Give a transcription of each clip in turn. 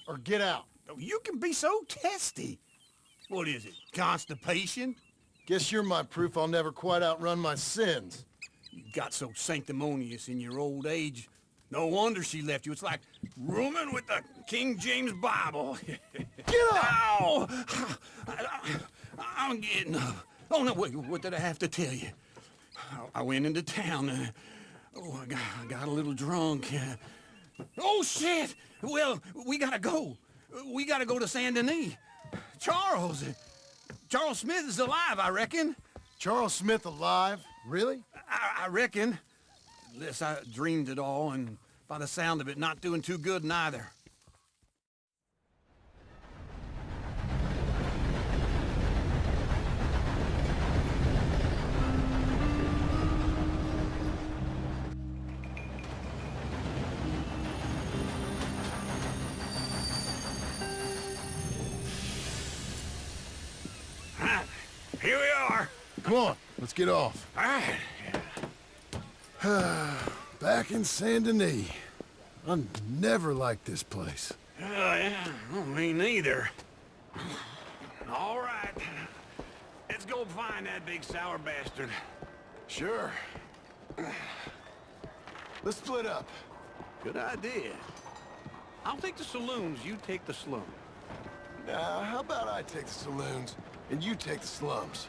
or get out. Oh, you can be so testy. What is it, constipation? Guess you're my proof I'll never quite outrun my sins. You got so sanctimonious in your old age. No wonder she left you. It's like rooming with the King James Bible. Get up! Ow! I'm getting up. Oh, no, wait, what did I have to tell you? I went into town. I got a little drunk. Oh, shit! Well, we gotta go. We gotta go to Saint Denis. Charles Smith is alive, I reckon. Charles Smith alive? Really? I reckon. Unless I dreamed it all, and by the sound of it, not doing too good neither. Here we are. Come on, let's get off. All right. Back in Saint Denis. I never liked this place. Yeah, well, me neither. All right. Let's go find that big sour bastard. Sure. Let's split up. Good idea. I'll take the saloons, you take the slum. Now, how about I take the saloons, and you take the slums?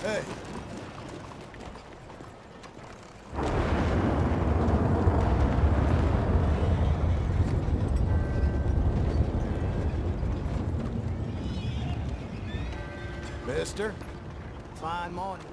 Hey. Mister? Fine morning.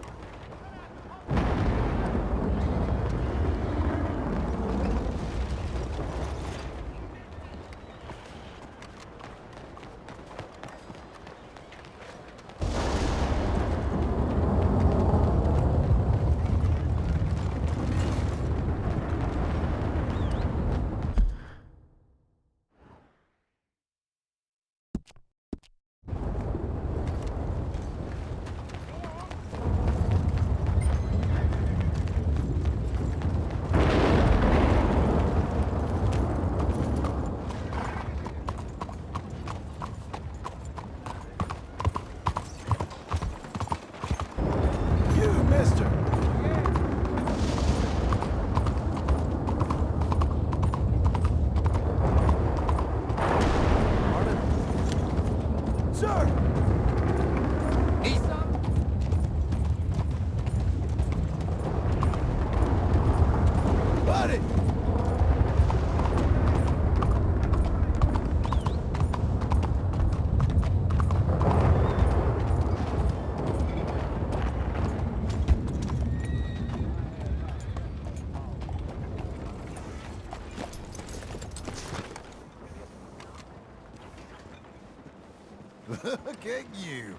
Look at you.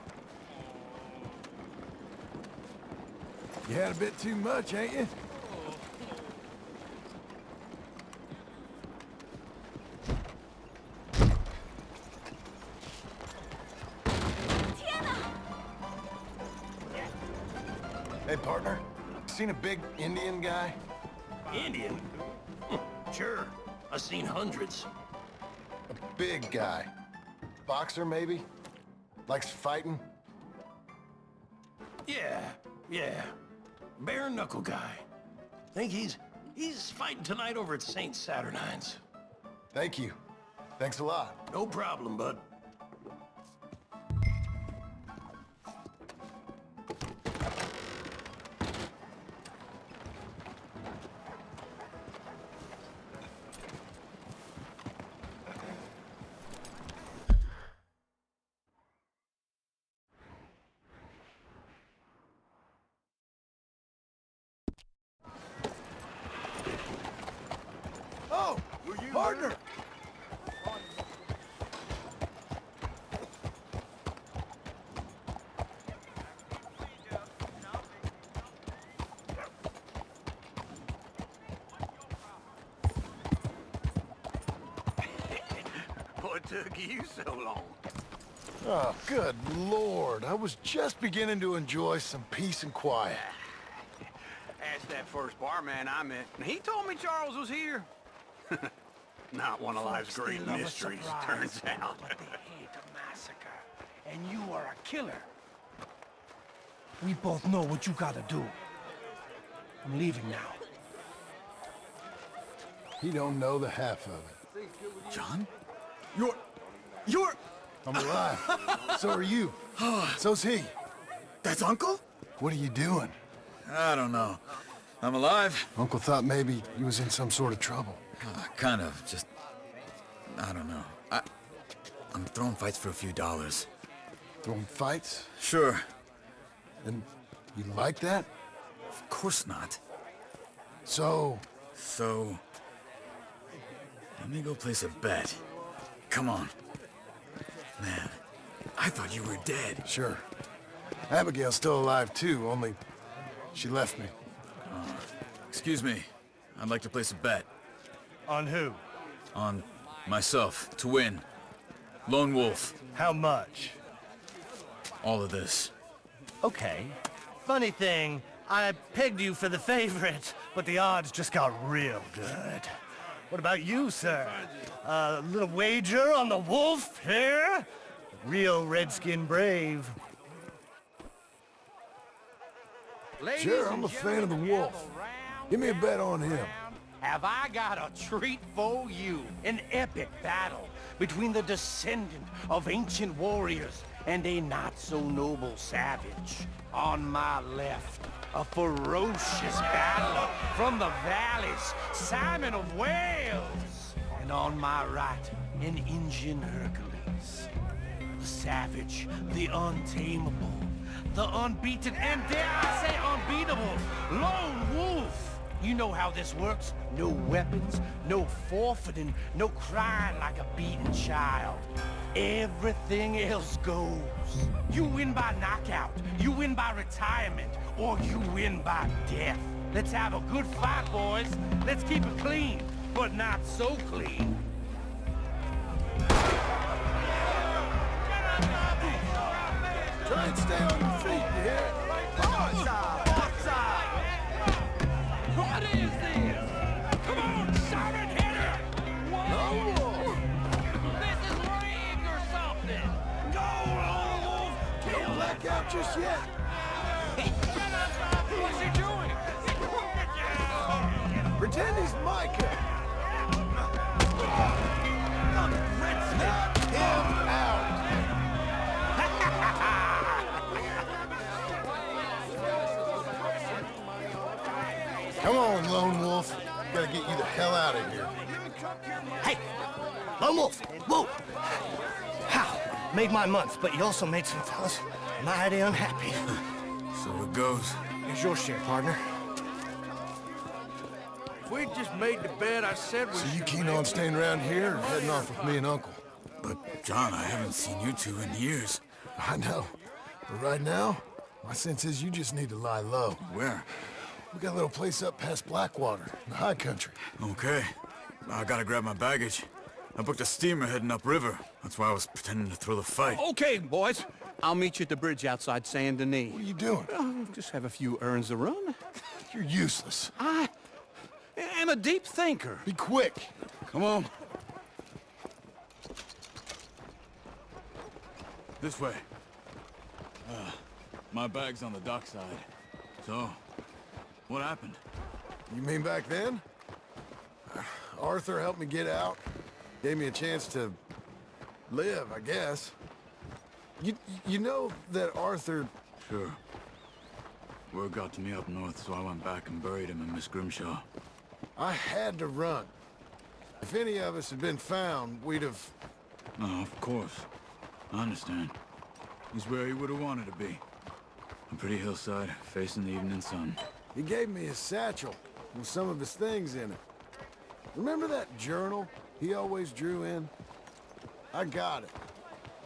You had a bit too much, ain't you? Hey, partner. Seen a big Indian guy? Indian? Sure. I've seen hundreds. A big guy. Boxer, maybe? Likes fighting? Yeah. Bare knuckle guy. Think he's fighting tonight over at St. Saturnine's. Thank you. Thanks a lot. No problem, bud. Oh, partner! What took you so long? Oh, good Lord. I was just beginning to enjoy some peace and quiet. Asked that first barman I met, and he told me Charles was here. Not one of life's Folks, they great love a mysteries, surprise, turns out. but they hate a massacre. And you are a killer. We both know what you gotta do. I'm leaving now. He don't know the half of it. John? You're... I'm alive. So are you. So's he. That's Uncle? What are you doing? I don't know. I'm alive. Uncle thought maybe you was in some sort of trouble. Kind of, just... I don't know. I'm throwing fights for a few dollars. Throwing fights? Sure. And you like that? Of course not. So, So... let me go place a bet. Come on. Man, I thought you were dead. sure. Abigail's still alive too, only she left me. Excuse me. I'd like to place a bet. On who? On myself, to win. Lone Wolf. How much? All of this. Okay. Funny thing, I pegged you for the favorite, but the odds just got real good. What about you, sir? A little wager on the wolf here? Real redskin brave. Sure, I'm a fan of the wolf. Give me a bet on him. Have I got a treat for you? An epic battle between the descendant of ancient warriors and a not-so-noble savage. On my left, a ferocious battler from the valleys, Simon of Wales. And on my right, an Indian Hercules. The savage, the untamable, the unbeaten, and dare I say unbeatable, Lone Wolf. You know how this works. No weapons, no forfeiting, no crying like a beaten child. Everything else goes. You win by knockout, you win by retirement, or you win by death. Let's have a good fight, boys. Let's keep it clean, but not so clean. Try and stay on your feet, you hear? What is this? Come on, Simon, hit her! Whoa! This is rigged or something! Go, Lone Wolf! Don't black out just yet. What's he doing? Pretend he's Micah. Knock him out. Come on, Lone Wolf. Gotta get you the hell out of here. Hey, Lone Wolf, whoa! How? Made my month, but you also made some fellas mighty unhappy. So it goes. Here's your share, partner. If we just made the bed I said we So you should keen make. on staying around here or heading off with me and Uncle? But, John, I haven't seen you two in years. I know. But right now, my sense is you just need to lie low. Where? We got a little place up past Blackwater, in the high country. Okay. I gotta grab my baggage. I booked a steamer heading upriver. That's why I was pretending to throw the fight. Okay, boys. I'll meet you at the bridge outside Saint Denis. What are you doing? Just have a few errands to run. You're useless. I am a deep thinker. Be quick. Come on. This way. My bag's on the dockside. So, what happened? You mean back then? Arthur helped me get out. Gave me a chance to live, I guess. You know that Arthur... Sure. Word got to me up north, so I went back and buried him in Miss Grimshaw. I had to run. If any of us had been found, we'd have... No, of course. I understand. He's where he would have wanted to be. A pretty hillside, facing the evening sun. He gave me his satchel with some of his things in it. Remember that journal he always drew in? I got it.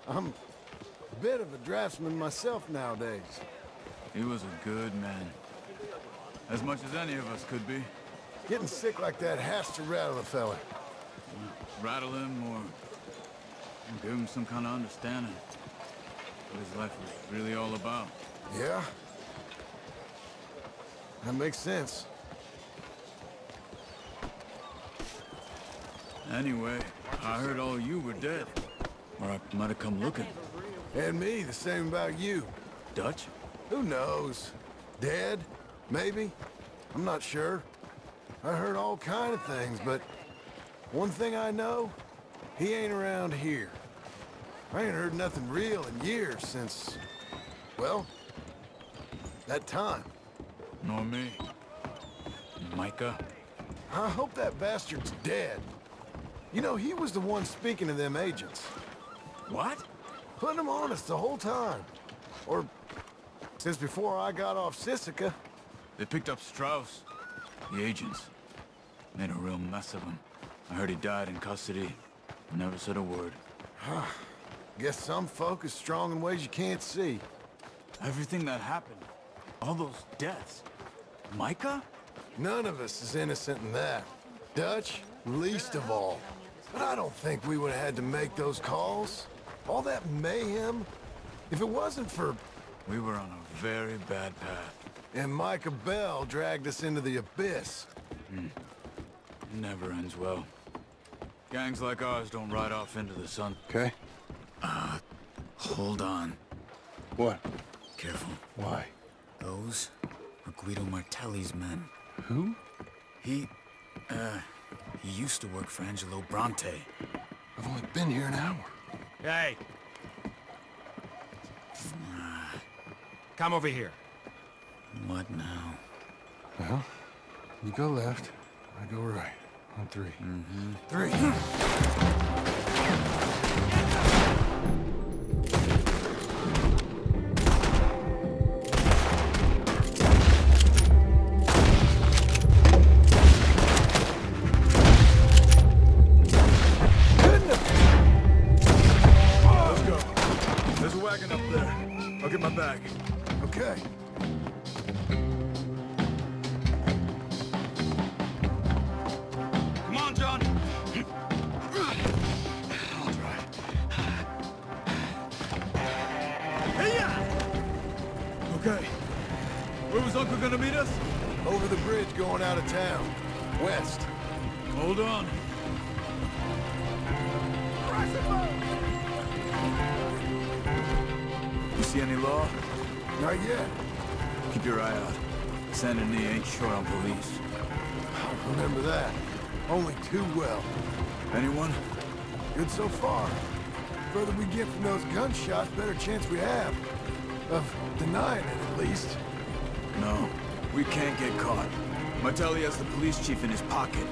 I'm a bit of a draftsman myself nowadays. He was a good man. As much as any of us could be. Getting sick like that has to rattle a fella. Rattle him or give him some kind of understanding. What his life was really all about. Yeah? That makes sense. Anyway, I heard all you were dead. Or I might have come looking. And me, the same about you. Dutch? Who knows? Dead? Maybe? I'm not sure. I heard all kind of things, but one thing I know, he ain't around here. I ain't heard nothing real in years since, well, that time. Nor me. Micah? I hope that bastard's dead. You know, he was the one speaking to them agents. What? Putting them on us the whole time. Or since before I got off Sisika. They picked up Strauss. The agents. Made a real mess of him. I heard he died in custody. Never said a word. Guess some folk is strong in ways you can't see. Everything that happened. All those deaths. Micah? None of us is innocent in that. Dutch, least of all. But I don't think we would have had to make those calls. All that mayhem. If it wasn't for... We were on a very bad path. And Micah Bell dragged us into the abyss. Never ends well. Gangs like ours don't ride off into the sun. Okay. Hold on. What? Careful. Why? Those were Guido Martelli's men. Who? He used to work for Angelo Bronte. I've only been here an hour. Hey! Come over here. What now? Well, you go left, I go right. On three. Three. Let's go. There's a wagon up there. I'll get my bag. Okay. Come on, John. I'll try. Okay. Where was Uncle gonna meet us? Over the bridge going out of town. West. Hold on. You see any law? Not yet. Keep your eye out. Saint Denis ain't short on police. I remember that. Only too well. Anyone? Good so far. Further we get from those gunshots, better chance we have. Of denying it, at least. No. We can't get caught. Martelli has the police chief in his pocket.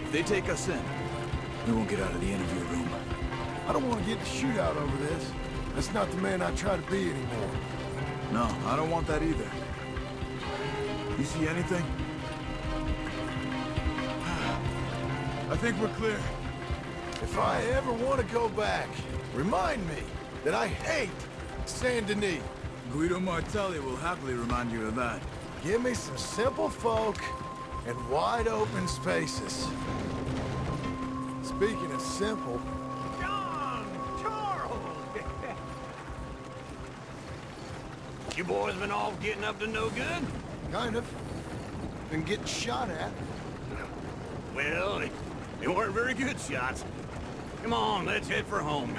If they take us in, we won't get out of the interview room. I don't want to get in a shootout over this. That's not the man I try to be anymore. No, I don't want that either. You see anything? I think we're clear. If I ever want to go back, remind me that I hate Saint Denis. Guido Martelli will happily remind you of that. Give me some simple folk and wide open spaces. Speaking of simple, John! Charles! You boys been all getting up to no good? kind of. Been getting shot at. Well, they weren't very good shots. Come on, let's head for home.